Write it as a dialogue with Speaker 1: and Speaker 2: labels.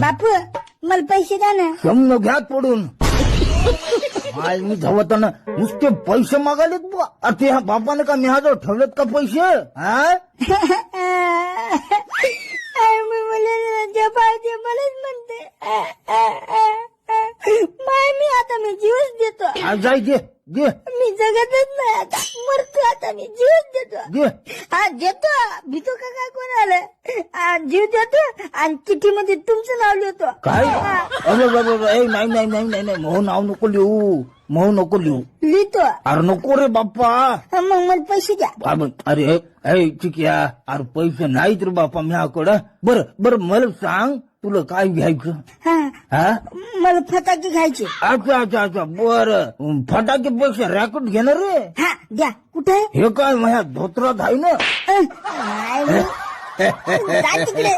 Speaker 1: बापू मला पैसे द्या ना.
Speaker 2: समन घ्या पडून. आज मी धावताना नुसते पैसे मागालेत बुवा. ते ह्या बापाने का मिहाजवळ ठेवलेत का पैसे? हा
Speaker 1: मी मुलाला पाहिजे मलाच म्हणते. माय मी आता मी जीवच देतो.
Speaker 2: जाय दे दे
Speaker 1: मी जगतच नाही आता, मरतो आता, मी जीवच देतो.
Speaker 2: दे.
Speaker 1: हा देतो. भीतो का काय कोणाला? जीव देतो आणि चिठ्ठीमध्ये तुमचं नाव लिहितो.
Speaker 2: काय? अरे नाही नाही नाही नाही नाही मोह नाव नको लिहू. मोह नको लिहू.
Speaker 1: लिहितो.
Speaker 2: अरे नको रे बाप्पा.
Speaker 1: मग मला पैसे द्या.
Speaker 2: अरे चिकिया अरे पैसे नाहीत रे बापा म्याकडं. बरं मला सांग तुला काय घ्यायचं? हा
Speaker 1: मला फटाके खायचे.
Speaker 2: अच्छा बरं फटाके पैसे रॅकेट घेणार रे.
Speaker 1: हा द्या. कुठे आहे?
Speaker 2: हे काय माझ्या धोत्रात आहे ना.
Speaker 1: नाही, जा तिकडे.